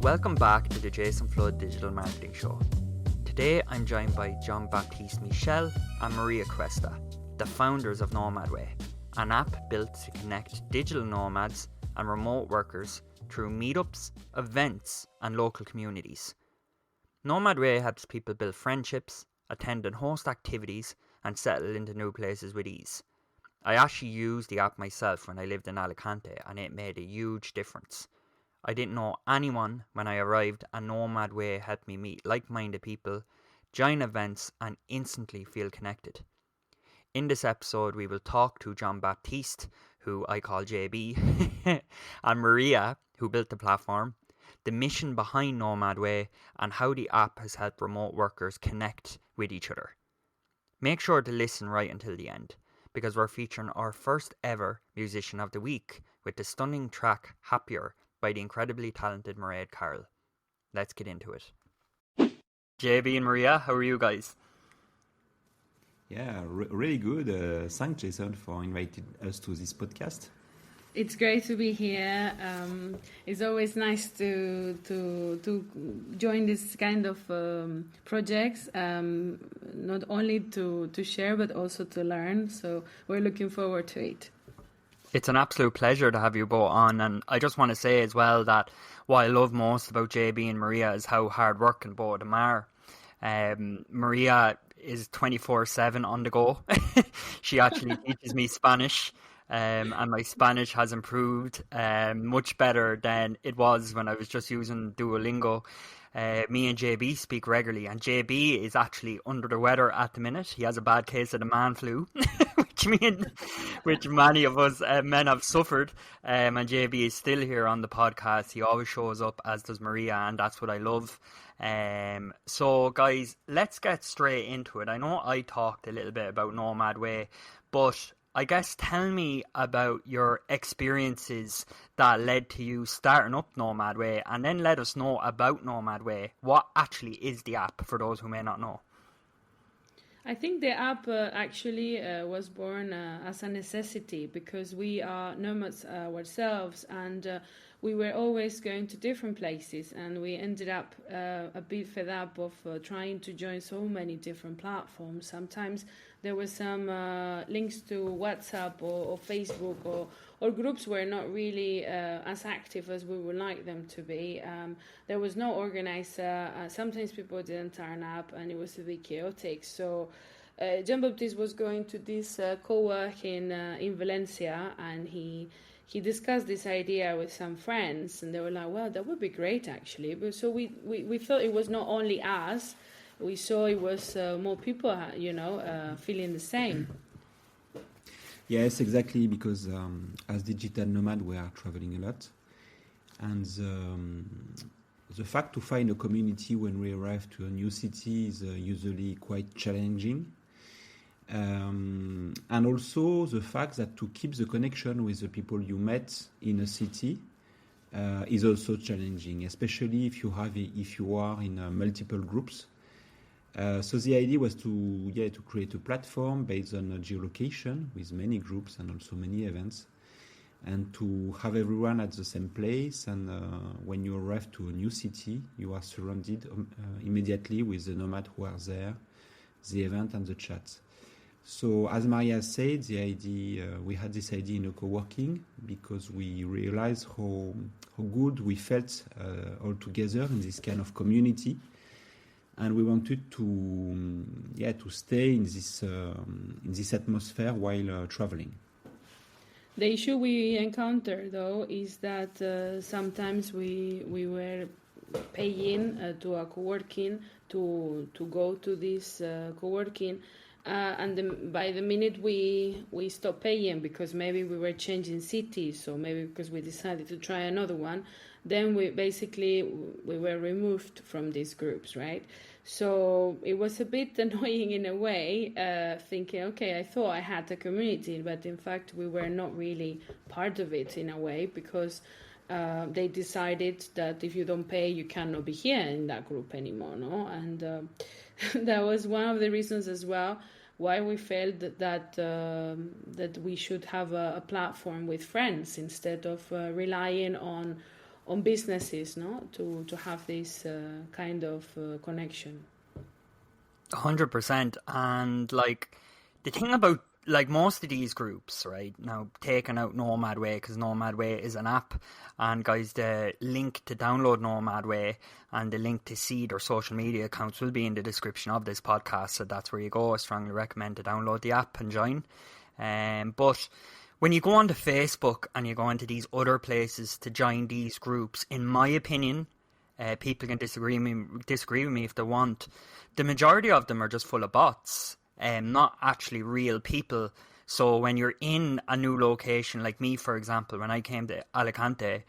Welcome back to the Jason Flood Digital Marketing Show. Today I'm joined by Jean-Baptiste Michel and Maria Cuesta, the founders of NomadWay, an app built to connect digital nomads and remote workers through meetups, events and local communities. NomadWay helps people build friendships, attend and host activities and settle into new places with ease. I actually used the app myself when I lived in Alicante and it made a huge difference. I didn't know anyone when I arrived and NomadWay helped me meet like-minded people, join events and instantly feel connected. In this episode we will talk to Jean-Baptiste, who I call JB, and Maria, who built the platform, the mission behind NomadWay and how the app has helped remote workers connect with each other. Make sure to listen right until the end, because we're featuring our first ever Musician of the Week with the stunning track Happier by the incredibly talented Mairead Carroll. Let's get into it. JB and Maria, how are you guys? Yeah, really good. Thanks, Jason, for inviting us to this podcast. It's great to be here. It's always nice to join this kind of projects, not only to share but also to learn. So we're looking forward to it. It's an absolute pleasure to have you both on, and I just want to say as well that what I love most about JB and Maria is how hard working both of them are. Maria is 24/7 on the go. She actually teaches me Spanish. And my Spanish has improved much better than it was when I was just using Duolingo. Me and JB speak regularly, and JB is actually under the weather at the minute. He has a bad case of the man flu, which many of us men have suffered. And JB is still here on the podcast. He always shows up, as does Maria, and that's what I love. So guys, let's get straight into it. I know I talked a little bit about NomadWay, but I guess tell me about your experiences that led to you starting up NomadWay, and then let us know about NomadWay. What actually is the app for those who may not know? I think the app actually was born as a necessity because we are nomads ourselves, and we were always going to different places, and we ended up a bit fed up of trying to join so many different platforms. Sometimes there were some links to WhatsApp or Facebook or groups were not really as active as we would like them to be. There was no organizer. Sometimes people didn't turn up and it was a bit chaotic. So Jean-Baptiste was going to this co-work in Valencia, and he discussed this idea with some friends, and they were like, well, that would be great actually. But so we thought it was not only us. We saw it was more people, feeling the same. Yes, exactly, because as digital nomad, we are traveling a lot. And the fact to find a community when we arrive to a new city is usually quite challenging. And also the fact that to keep the connection with the people you met in a city is also challenging, especially if you are in multiple groups. So the idea was to create a platform based on geolocation with many groups and also many events, and to have everyone at the same place. And when you arrive to a new city, you are surrounded immediately with the nomads who are there, the event and the chat. So as Maria said, the idea we had this idea in a co-working because we realized how good we felt all together in this kind of community. And we wanted to stay in this atmosphere while traveling. The issue we encounter, though, is that sometimes we were paying to a co-working to go to this co-working, and by the minute we stopped paying because maybe we were changing cities, or maybe because we decided to try another one, then we were removed from these groups, right? So it was a bit annoying in a way, thinking, okay, I thought I had a community, but in fact we were not really part of it in a way, because they decided that if you don't pay, you cannot be here in that group anymore, no? And that was one of the reasons as well why we felt that we should have a platform with friends instead of relying on on businesses, no, to have this kind of connection. 100%. And like the thing about like most of these groups, right now, taking out NomadWay, because NomadWay is an app, and guys, the link to download NomadWay and the link to see their social media accounts will be in the description of this podcast, so that's where you go. I strongly recommend to download the app and join. But when you go onto Facebook and you go into these other places to join these groups, in my opinion, people can disagree with me if they want, the majority of them are just full of bots, not actually real people. So when you're in a new location, like me, for example, when I came to Alicante,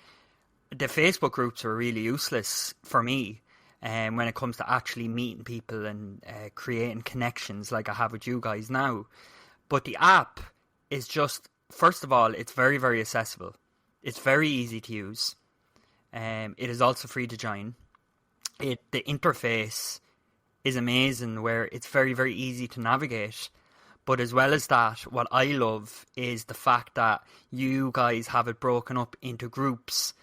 the Facebook groups were really useless for me when it comes to actually meeting people and creating connections like I have with you guys now. But the app is just, first of all, it's very, very accessible. It's very easy to use. It is also free to join. The interface is amazing, where it's very, very easy to navigate. But as well as that, what I love is the fact that you guys have it broken up into groups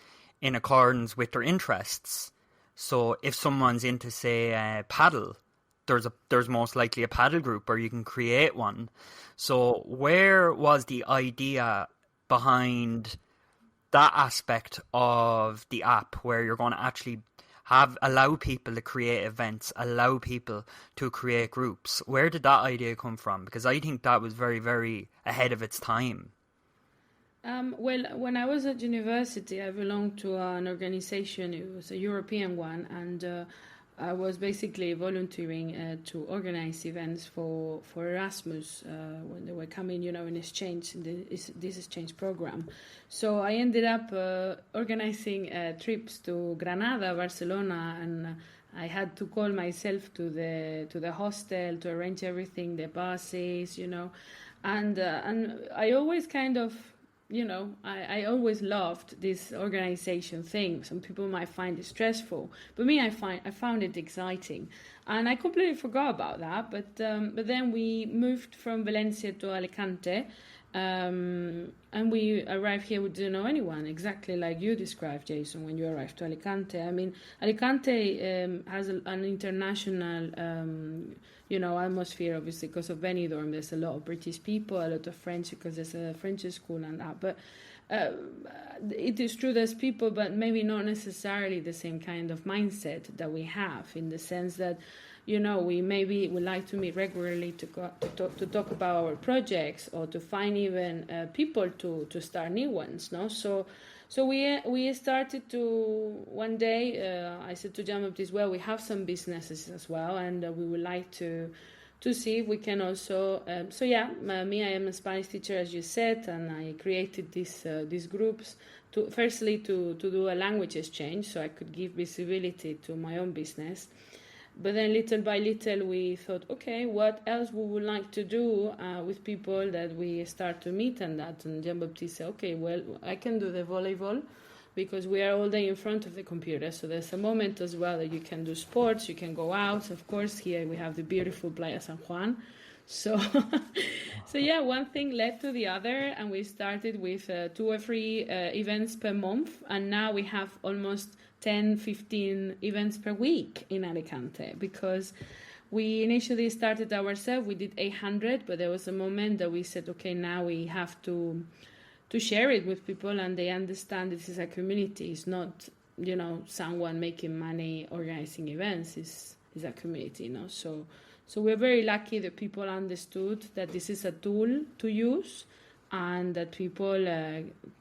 in accordance with their interests. So if someone's into, say, paddle, there's most likely a paddle group, or you can create one. So where was the idea behind that aspect of the app, where you're going to actually allow people to create events, allow people to create groups? Where did that idea come from? Because I think that was very, very ahead of its time. Well, when I was at university, I belonged to an organization. It was a European one, and I was basically volunteering to organize events for Erasmus when they were coming, in exchange, in this exchange program. So I ended up organizing trips to Granada, Barcelona, and I had to call myself to the hostel to arrange everything, the buses, and I always kind of, I always loved this organization thing. Some people might find it stressful, but me, I found it exciting, and I completely forgot about that. But then we moved from Valencia to Alicante, and we arrived here. We didn't know anyone, exactly like you described, Jason, when you arrived to Alicante. I mean, Alicante has an international atmosphere, obviously, because of Benidorm. There's a lot of British people, a lot of French, because there's a French school and that. But it is true there's people, but maybe not necessarily the same kind of mindset that we have, in the sense that, we maybe would like to meet regularly to talk about our projects, or to find even people to start new ones, no? So we started to, one day, I said to Jean-Baptiste, well, we have some businesses as well, and we would like to see if we can also, me, I am a Spanish teacher, as you said, and I created these groups firstly to do a language exchange, so I could give visibility to my own business. But then little by little we thought, okay, what else we would like to do with people that we start to meet, and that. And Jean-Baptiste said, okay, well, I can do the volleyball, because we are all day in front of the computer. So there's a moment as well that you can do sports, you can go out. Of course, here we have the beautiful Playa San Juan. So, one thing led to the other, and we started with 2 or 3 events per month, and now we have almost 10, 15 events per week in Alicante, because we initially started ourselves. We did 800, but there was a moment that we said, okay, now we have to share it with people, and they understand this is a community. It's not, someone making money organizing events. It's a community, So we're very lucky that people understood that this is a tool to use, and that people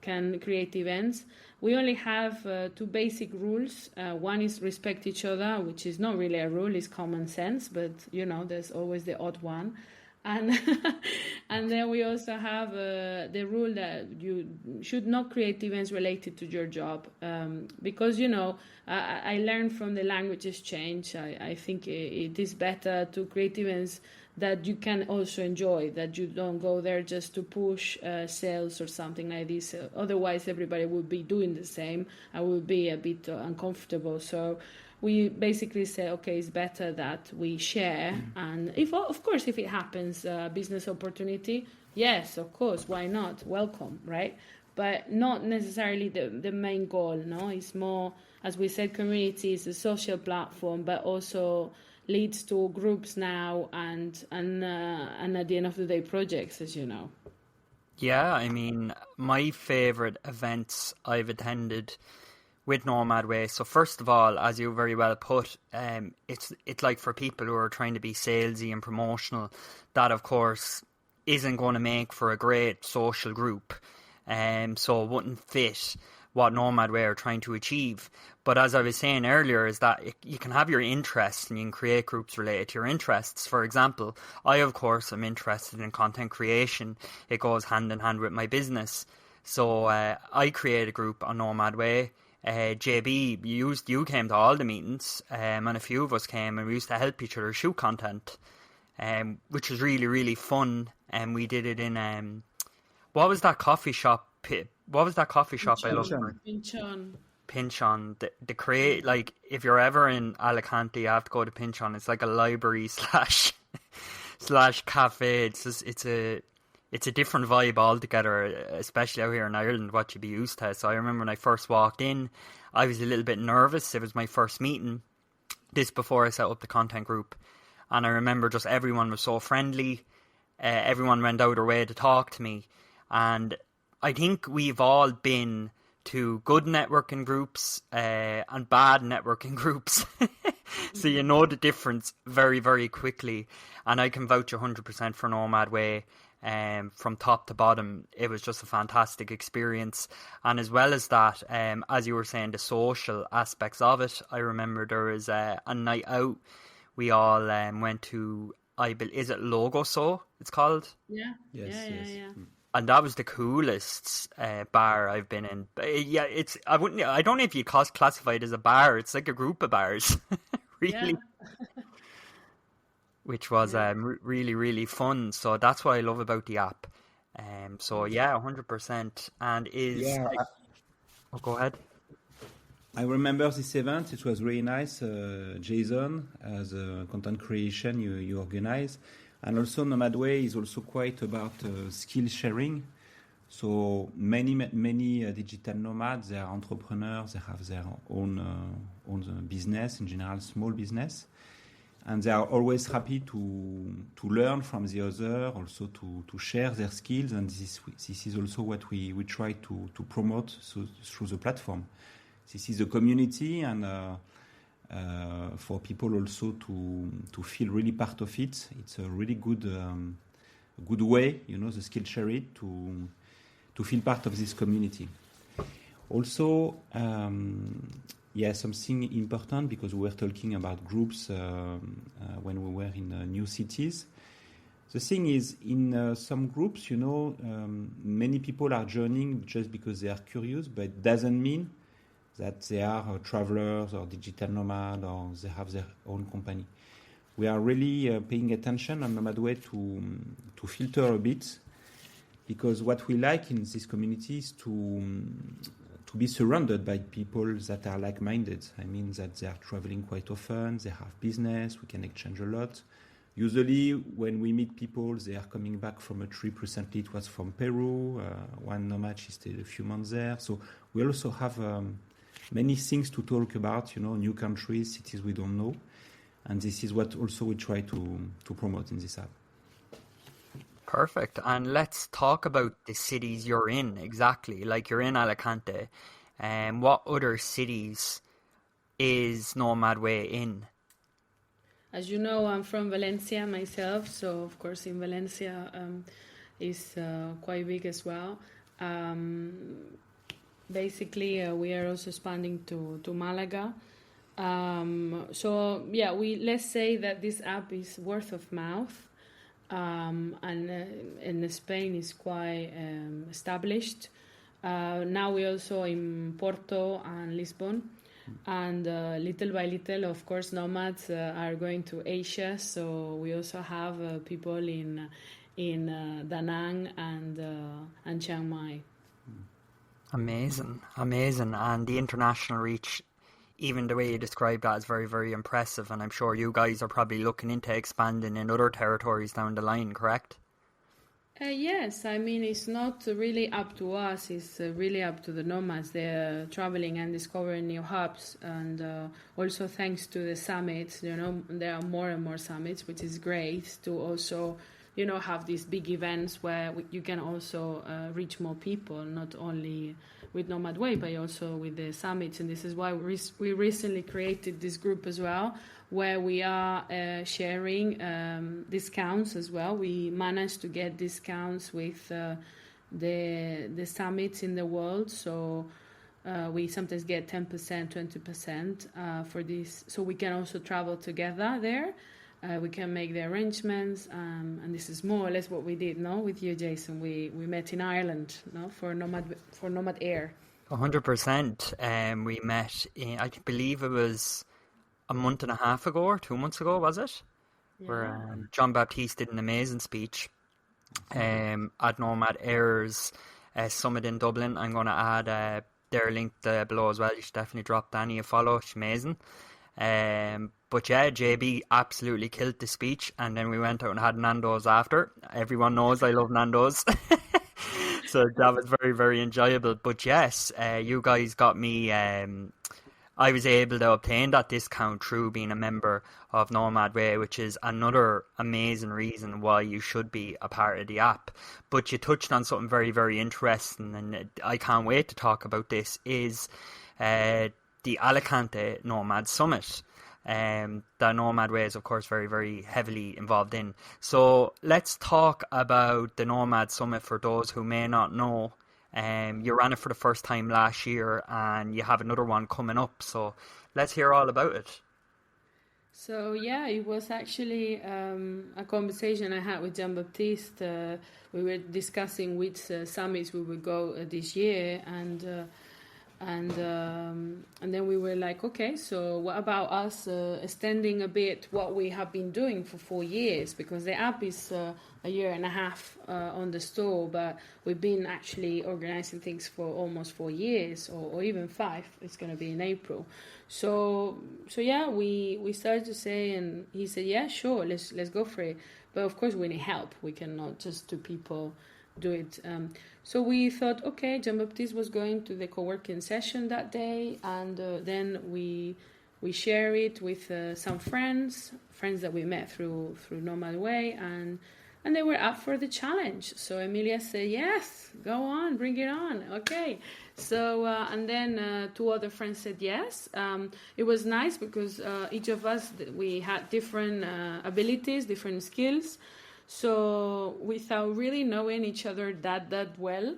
can create events. We only have 2 basic rules. One is respect each other, which is not really a rule, it's common sense, but there's always the odd one. And and then we also have the rule that you should not create events related to your job, because I learned from the language exchange. I think it is better to create events that you can also enjoy, that you don't go there just to push sales or something like this. Otherwise, everybody would be doing the same. I would be a bit uncomfortable. So we basically say, okay, it's better that we share. And if it happens, business opportunity, yes, of course, why not? Welcome, right? but not necessarily the main goal. No, it's more, as we said, community is a social platform, but also leads to groups now and at the end of the day, projects, as you know. Yeah, I mean, my favorite events I've attended with NomadWay. So first of all, as you very well put, it's like for people who are trying to be salesy and promotional, that of course isn't going to make for a great social group. So it wouldn't fit what NomadWay are trying to achieve. But as I was saying earlier, is that you can have your interests and you can create groups related to your interests. For example, I of course am interested in content creation. It goes hand in hand with my business. So I created a group on NomadWay. JB, you came to all the meetings, and a few of us came, and we used to help each other shoot content, which was really, really fun. And we did it in what was that coffee shop? What was that coffee shop I loved? Pinchon. The create, like, if you're ever in Alicante, you have to go to Pinchon. It's like a library slash cafe. It's a different vibe altogether, especially out here in Ireland, what you'd be used to. So I remember when I first walked in, I was a little bit nervous. It was my first meeting, this before I set up the content group. And I remember just everyone was so friendly. Everyone went out their way to talk to me. And I think we've all been to good networking groups and bad networking groups. So you know the difference very, very quickly. And I can vouch 100% for NomadWay. From top to bottom, it was just a fantastic experience. And as well as that, as you were saying, the social aspects of it, I remember there was a night out. We all went to, is it Logoso it's called? Yeah. Yes. And that was the coolest bar I've been in. Yeah, I don't know if you classify it as a bar. It's like a group of bars, really. Yeah. Which was really, really fun. So that's what I love about the app. So yeah, 100%. And go ahead. I remember this event. It was really nice. Jason, as a content creation, you organize. And also NomadWay is also quite about skill sharing. So many digital nomads, they are entrepreneurs, they have their own business, in general small business. And they are always happy to learn from the other, also to share their skills. And this is also what we try to promote through the platform. This is a community, and for people also to feel really part of it. It's a really good way, the skill sharing to feel part of this community. Also, something important, because we were talking about groups when we were in new cities. The thing is, in some groups, many people are joining just because they are curious, but it doesn't mean that they are travelers or digital nomad or they have their own company. We are really paying attention on NomadWay to filter a bit, because what we like in this community is to be surrounded by people that are like-minded. I mean that they are traveling quite often, they have business, we can exchange a lot. Usually when we meet people, they are coming back from a trip. Recently it was from Peru. One nomad, she stayed a few months there. So we also have many things to talk about, new countries, cities we don't know. And this is what also we try to promote in this app. Perfect. And let's talk about the cities you're in exactly. Like, you're in Alicante. What other cities is NomadWay in? As you know, I'm from Valencia myself, so of course in Valencia is quite big as well. Basically, we are also expanding to Malaga. Let's say that this app is word of mouth. And in Spain is quite established. Now we're also in Porto and Lisbon, and little by little, of course, nomads are going to Asia. So we also have people in Da Nang and Chiang Mai. Amazing. And the international reach, even the way you described that, is very, very impressive. And I'm sure you guys are probably looking into expanding in other territories down the line, correct? Yes, I mean, it's not really up to us, it's really up to the nomads. They're traveling and discovering new hubs, and also thanks to the summits, there are more and more summits, which is great to also, have these big events where you can also reach more people, not only with NomadWay, but also with the summits. And this is why we recently created this group as well, where we are sharing discounts as well. We managed to get discounts with the summits in the world. So we sometimes get 10%, 20% for this. So we can also travel together there. We can make the arrangements. And this is more or less what we did, with you, Jason. We met in Ireland, for Nomad Air. 100%. We met in, I believe it was a month and a half ago or 2 months ago, was it? Yeah. Where Jean-Baptiste did an amazing speech at Nomad Air's summit in Dublin. I'm going to add their link below as well. You should definitely drop Danny a follow. She's amazing. But yeah, JB absolutely killed the speech, and then we went out and had Nando's after. Everyone knows I love Nando's. So that was very, very enjoyable. But yes, you guys got me... I was able to obtain that discount through being a member of NomadWay, which is another amazing reason why you should be a part of the app. But you touched on something very, very interesting, and I can't wait to talk about this, is the Alicante Nomad Summit. That NomadWay is, of course, very, very heavily involved in. So let's talk about the Nomad Summit for those who may not know. You ran it for the first time last year, and you have another one coming up. So let's hear all about it. So yeah, it was actually a conversation I had with Jean-Baptiste. We were discussing which summits we would go this year, and then we were like, okay, so what about us extending a bit what we have been doing for 4 years? Because the app is a year and a half on the store, but we've been actually organizing things for almost 4 years, or even 5. It's going to be in April. So yeah, we started to say, and he said, yeah, sure, let's go for it. But of course, we need help. We cannot just two people do it. So we thought, okay, Jean-Baptiste was going to the co-working session that day, and then we share it with some friends that we met through NomadWay, and they were up for the challenge. So Emilia said, yes, go on, bring it on. Okay. So, and then 2 other friends said yes. It was nice because each of us, we had different abilities, different skills. So without really knowing each other that well,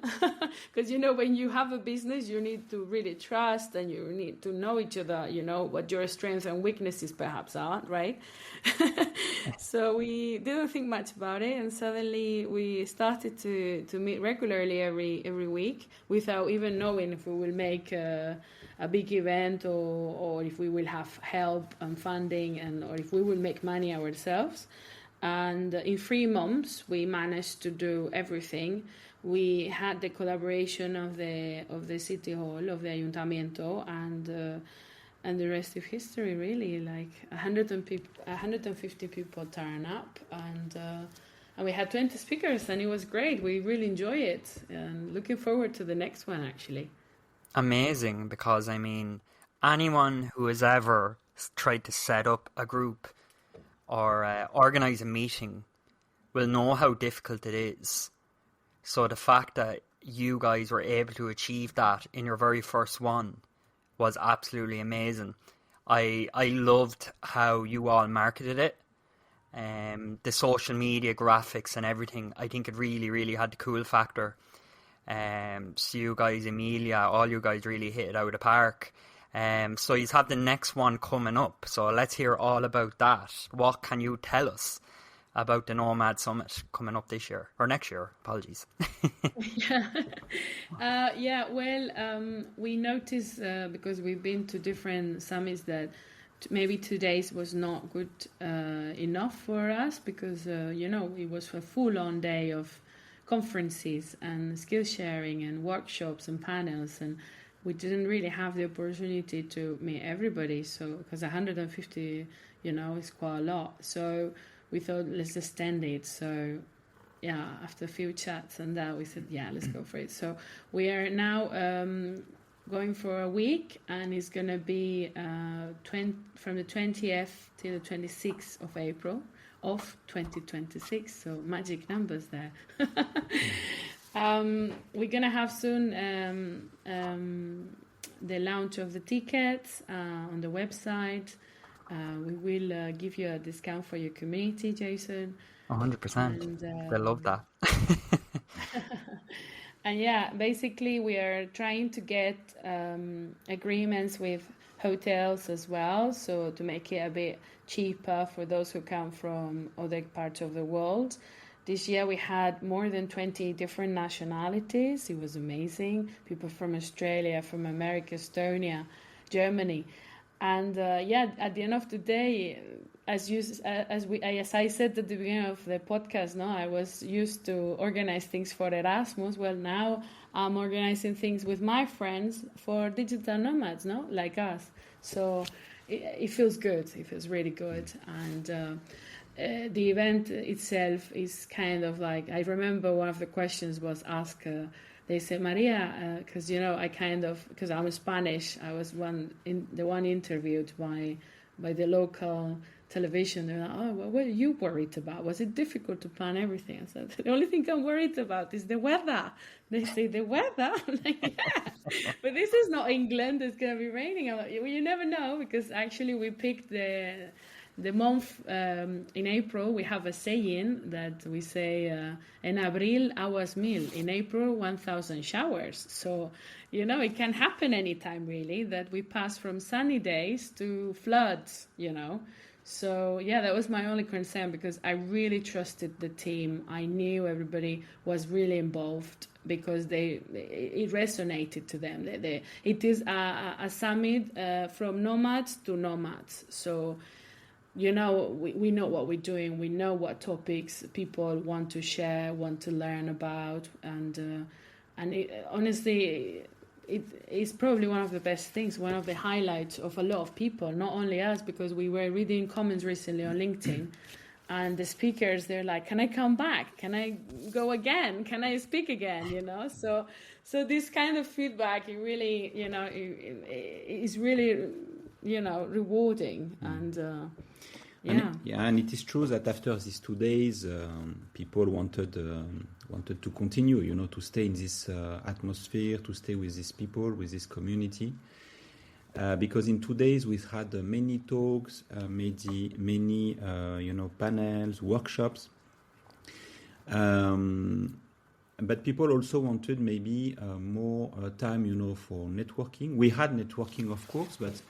because when you have a business, you need to really trust, and you need to know each other, what your strengths and weaknesses perhaps are, right? So we didn't think much about it, and suddenly we started to meet regularly every week without even knowing if we will make a big event, or if we will have help and funding, or if we will make money ourselves. And in 3 months, we managed to do everything. We had the collaboration of the city hall, of the ayuntamiento, and the rest of history, really. Like 150 people turn up, and we had 20 speakers, and it was great. We really enjoy it, and looking forward to the next one, actually. Amazing, because anyone who has ever tried to set up a group or organise a meeting will know how difficult it is. So the fact that you guys were able to achieve that in your very first one was absolutely amazing. I loved how you all marketed it. The social media graphics and everything, I think it really, really had the cool factor. So you guys, Emilia, all you guys really hit it out of the park. So you have the next one coming up. So let's hear all about that. What can you tell us about the Nomad Summit coming up this year, or next year? Apologies. We noticed, because we've been to different summits, that maybe 2 days was not good enough for us, because it was a full-on day of conferences and skill sharing and workshops and panels, and we didn't really have the opportunity to meet everybody. So because 150 is quite a lot, so we thought, let's extend it. So after a few chats and that, we said, yeah, let's go for it. So we are now going for a week, and it's going to be from the 20th till the 26th of April of 2026. So magic numbers there. We're going to have soon the launch of the tickets on the website. We will give you a discount for your community, Jason. 100%. I love that. And yeah, basically we are trying to get agreements with hotels as well, so to make it a bit cheaper for those who come from other parts of the world. This year we had more than 20 different nationalities. It was amazing. People from Australia, from America, Estonia, Germany. And at the end of the day, as I said at the beginning of the podcast, I was used to organize things for Erasmus. Well, now I'm organizing things with my friends for digital nomads, like us. So it feels good. It feels really good. And the event itself is kind of like, I remember one of the questions was asked, they said, Maria, because, because I'm Spanish, I was the one interviewed by the local television. They're like, oh, well, what are you worried about? Was it difficult to plan everything? I said, the only thing I'm worried about is the weather. They say, the weather? I'm like, yeah, but this is not England. It's going to be raining. I'm like, well, you never know, because actually we picked the month in April. We have a saying that we say, en abril aguas mil, in April 1,000 showers. So, it can happen anytime really, that we pass from sunny days to floods, So yeah, that was my only concern, because I really trusted the team. I knew everybody was really involved, because it resonated to them. It is a summit from nomads to nomads. So, we know what we're doing. We know what topics people want to share, want to learn about, and honestly, it is probably one of the best things, one of the highlights of a lot of people, not only us, because we were reading comments recently on LinkedIn, and the speakers, they're like, can I come back? Can I go again? Can I speak again? So this kind of feedback, it really, is really, rewarding. And and it is true that after these 2 days, people wanted to continue, to stay in this atmosphere, to stay with these people, with this community. Because in 2 days we had many talks, many panels, workshops. But people also wanted maybe more time, for networking. We had networking, of course, but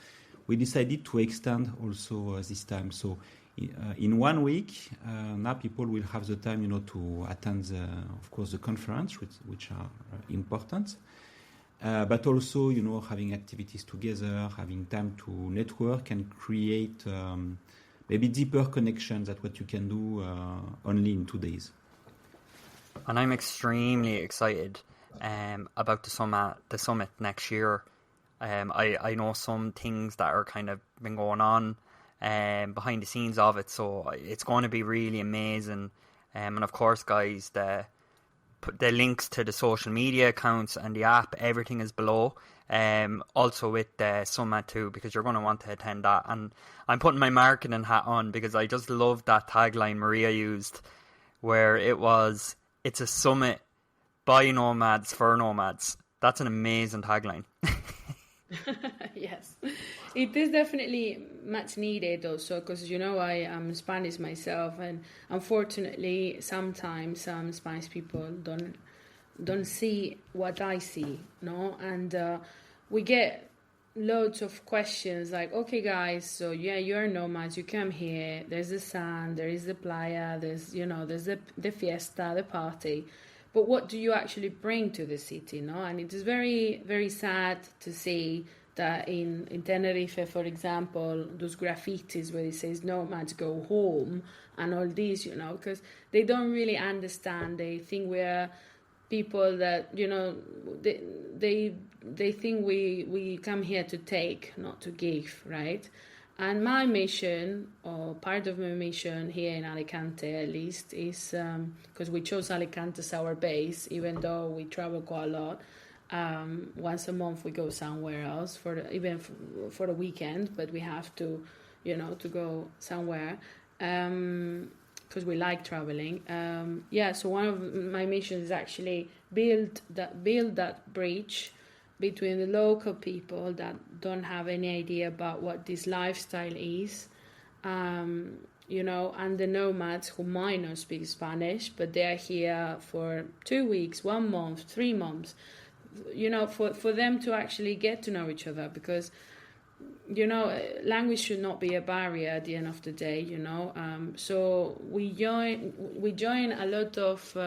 we decided to extend also this time. So in 1 week, now people will have the time, to attend, of course, the conference, which are important. But also, having activities together, having time to network and create maybe deeper connections than what you can do only in 2 days. And I'm extremely excited about the summit next year. I know some things that are kind of been going on behind the scenes of it, so it's going to be really amazing. And of course, guys, the links to the social media accounts and the app, everything is below. Also with the summit too, because you're going to want to attend that. And I'm putting my marketing hat on, because I just love that tagline Maria used, where it's a summit by nomads for nomads. That's an amazing tagline. Yes, it is definitely much needed also, because I am Spanish myself, and unfortunately sometimes some Spanish people don't see what I see, and we get loads of questions like, okay guys, so yeah, you're nomads, you come here, there's the sun, there is the playa, there's the fiesta, the party, but what do you actually bring to the city, And it is very, very sad to see that in Tenerife, for example, those graffitis where it says nomads go home and all these, because they don't really understand. They think we're people that, they think we come here to take, not to give, right? And my mission, or part of my mission here in Alicante at least, is because we chose Alicante as our base, even though we travel quite a lot. Once a month we go somewhere else for the weekend, but we have to, to go somewhere because we like traveling. So one of my missions is actually build that bridge between the local people that don't have any idea about what this lifestyle is, and the nomads who might not speak Spanish, but they are here for 2 weeks, 1 month, 3 months, for them to actually get to know each other, because language should not be a barrier at the end of the day, so we join a lot of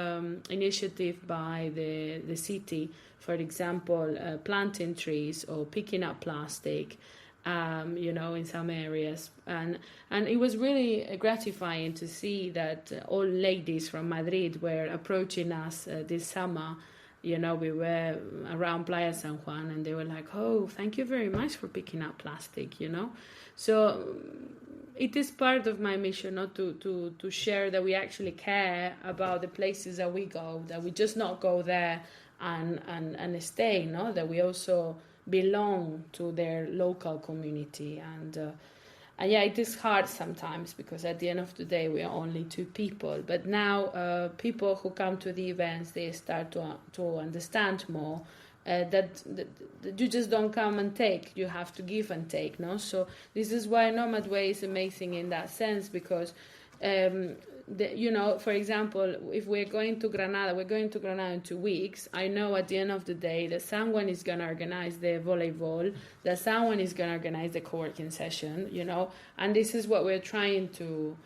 initiative by the city, for example, planting trees or picking up plastic, in some areas, and it was really gratifying to see that all ladies from Madrid were approaching us this summer. We were around Playa San Juan, and they were like, "Oh, thank you very much for picking up plastic," So it is part of my mission, not to share that we actually care about the places that we go, that we just not go there and stay, that we also belong to their local community. And it is hard sometimes, because at the end of the day we are only 2 people, but now people who come to the events, they start to understand more that you just don't come and take, you have to give and take, so this is why NomadWay is amazing in that sense, because for example, if we're going to Granada in 2 weeks. I know at the end of the day that someone is going to organize the volleyball, that someone is going to organize the co-working session, and this is what we're trying to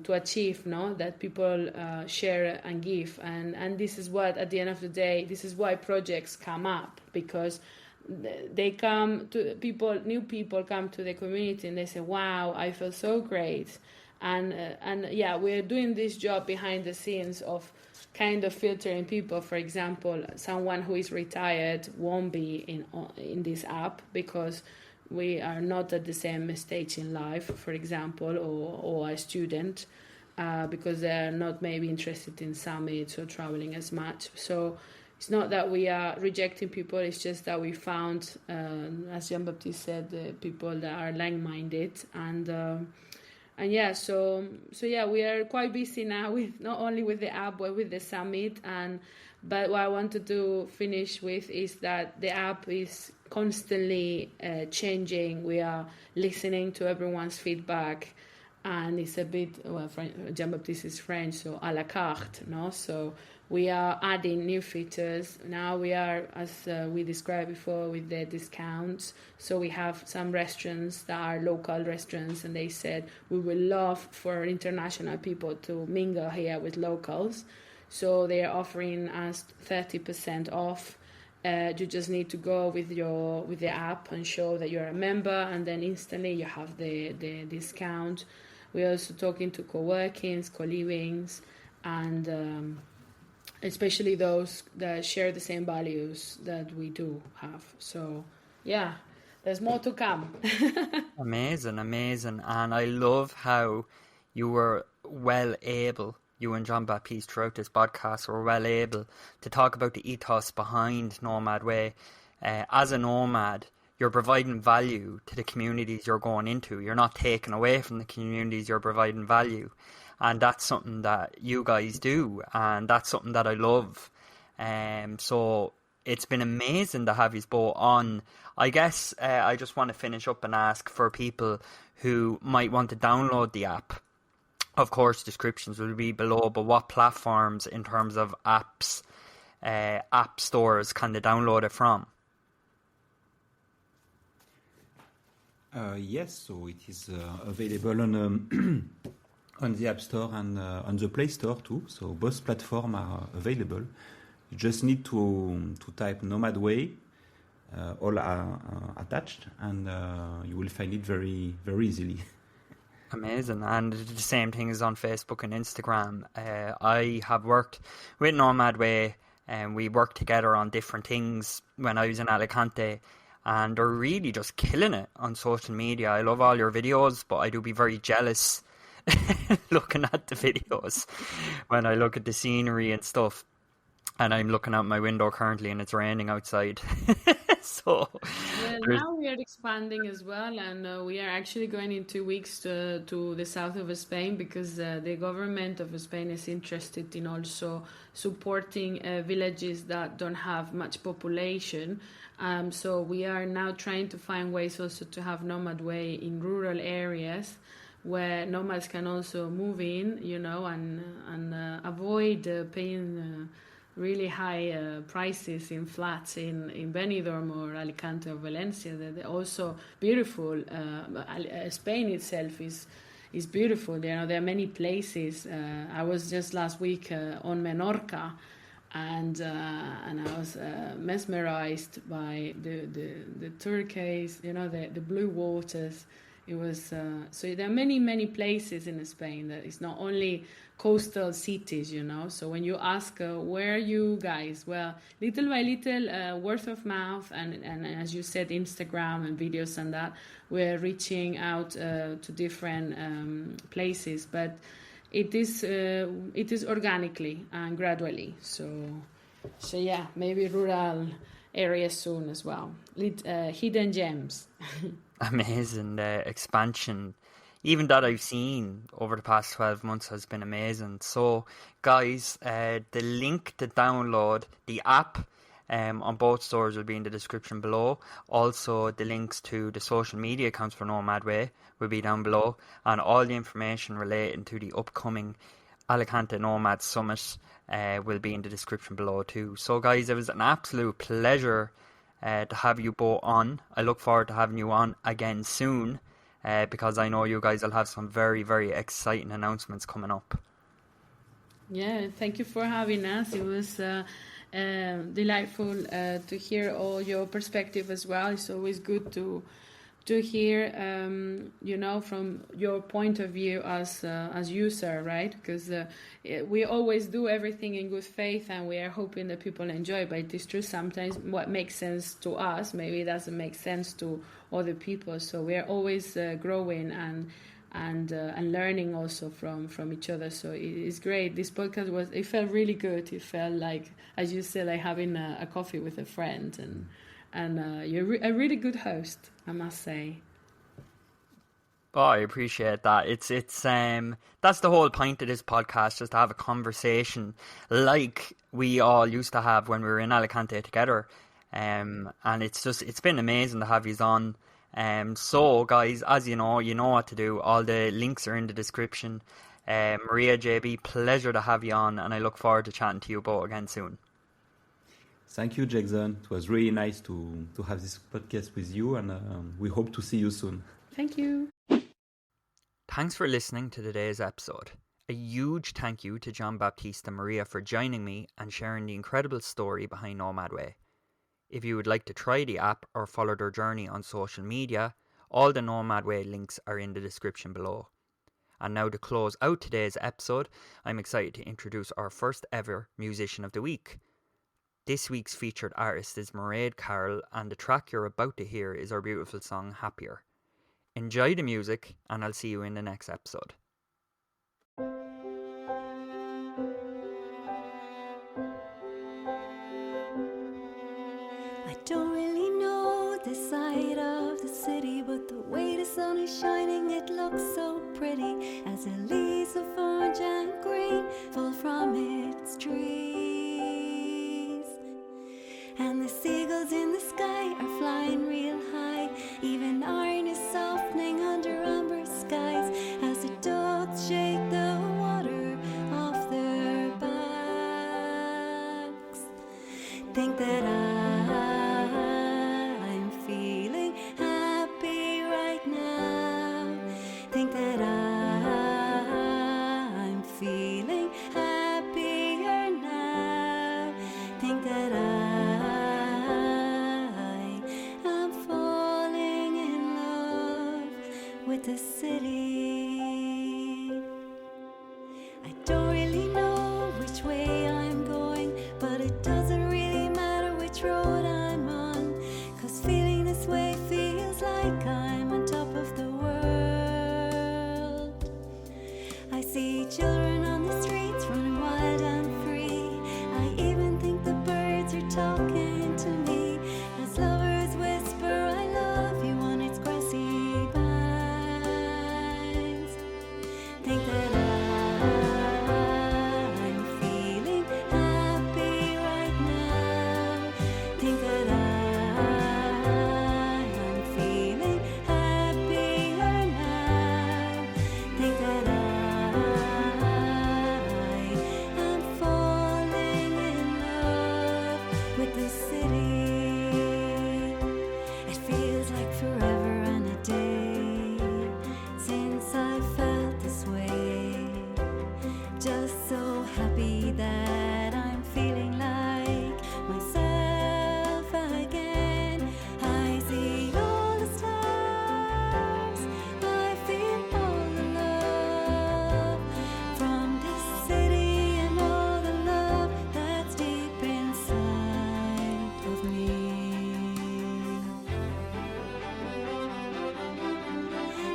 achieve, that people share and give, and this is what, at the end of the day, this is why projects come up, because they come to new people come to the community and they say, "Wow, I feel so great." And we're doing this job behind the scenes of kind of filtering people. For example, someone who is retired won't be in this app because we are not at the same stage in life, for example, or a student, because they're not maybe interested in summits or traveling as much. So it's not that we are rejecting people, it's just that we found, as Jean-Baptiste said, the people that are like-minded. We are quite busy now with not only with the app but with the summit. But what I wanted to finish with is that the app is constantly changing. We are listening to everyone's feedback, and it's a bit Jean-Baptiste is French, so à la carte, So we are adding new features. Now we are, as we described before, with the discounts. So we have some restaurants that are local restaurants, and they said, we would love for international people to mingle here with locals. So they are offering us 30% off. You just need to go with the app and show that you're a member, and then instantly you have the discount. We're also talking to co-workings, co-livings, and especially those that share the same values that we do have. So, there's more to come. Amazing. And I love how you and Jean-Baptiste throughout this podcast were well able to talk about the ethos behind NomadWay. As a nomad, you're providing value to the communities you're going into. You're not taking away from the communities, you're providing value. And that's something that you guys do, and that's something that I love. So it's been amazing to have you both on. I guess I just want to finish up and ask for people who might want to download the app. Of course, descriptions will be below, but what platforms in terms of apps, app stores can they download it from? Yes, so it is available on on the App Store and on the Play Store too. So both platforms are available. You just need to type NomadWay, all are attached, and you will find it very, very easily. Amazing. And the same thing is on Facebook and Instagram. I have worked with NomadWay, and we worked together on different things when I was in Alicante. and they're really just killing it on social media. I love all your videos, but I do be very jealous looking at the videos when I look at the scenery and stuff. And I'm looking out my window currently and it's raining outside. So now we are expanding as well, and we are actually going in 2 weeks to the south of Spain, because the government of Spain is interested in also supporting villages that don't have much population. So we are now trying to find ways also to have NomadWay in rural areas where nomads can also move in, and avoid paying really high prices in flats in Benidorm or Alicante or Valencia. They're also beautiful. Spain itself is beautiful. There are many places. I was just last week on Menorca, and I was mesmerized by the turquoise, the blue waters. It was so there are many places in Spain that it's not only coastal cities, So when you ask where are you guys, well, little by little, word of mouth, and as you said, Instagram and videos and that, we're reaching out to different places, but it is organically and gradually. So yeah, maybe rural areas soon as well. Hidden gems. Amazing. The expansion, even that I've seen over the past 12 months, has been amazing. So guys, the link to download the app on both stores will be in the description below. Also, the links to the social media accounts for NomadWay will be down below, and all the information relating to the upcoming Alicante Nomad Summit will be in the description below too. So guys, it was an absolute pleasure to have you both on. I look forward to having you on again soon, because I know you guys will have some very, very exciting announcements coming up. Yeah, thank you for having us. It was delightful to hear all your perspective as well. It's always good to hear, from your point of view as user, right? Because we always do everything in good faith, and we are hoping that people enjoy. But it is true, sometimes what makes sense to us maybe doesn't make sense to other people. So we are always growing and learning also from each other. So it's great. This podcast it felt really good. It felt like, as you said, like having a coffee with a friend, and you're a really good host, I must say. Oh, I appreciate that. It's that's the whole point of this podcast, just to have a conversation like we all used to have when we were in Alicante together. And it's been amazing to have you on. So guys, as you know what to do. All the links are in the description. Maria, JB, pleasure to have you on, and I look forward to chatting to you both again soon. Thank you, Jackson. It was really nice to have this podcast with you, and we hope to see you soon. Thank you. Thanks for listening to today's episode. A huge thank you to Jean-Baptiste and Maria for joining me and sharing the incredible story behind NomadWay. If you would like to try the app or follow their journey on social media, all the NomadWay links are in the description below. And now to close out today's episode, I'm excited to introduce our first ever Musician of the Week. This week's featured artist is Mairead Carroll, and the track you're about to hear is our beautiful song Happier. Enjoy the music, and I'll see you in the next episode. I don't really know the side of the city, but the way the sun is shining, it looks so pretty as the leaves of orange and green fall from its trees. And the seagulls in the sky are flying real high. Even iron is softening under amber skies as the ducks shake the water off their backs. Think that I'm feeling happy right now. Think that I'm feeling happier now. Think that I am falling in love with the city. I don't really know which way I'm going, but it doesn't really matter which road I'm on, 'cause feeling this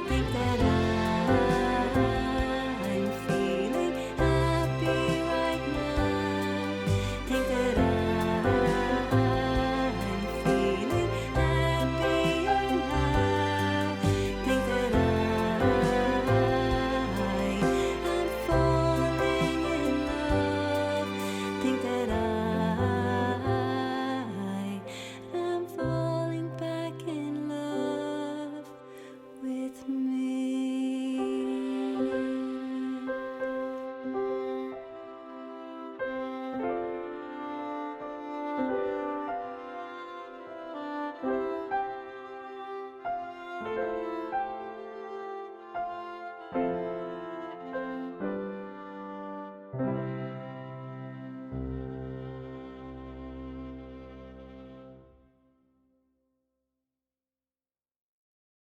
think that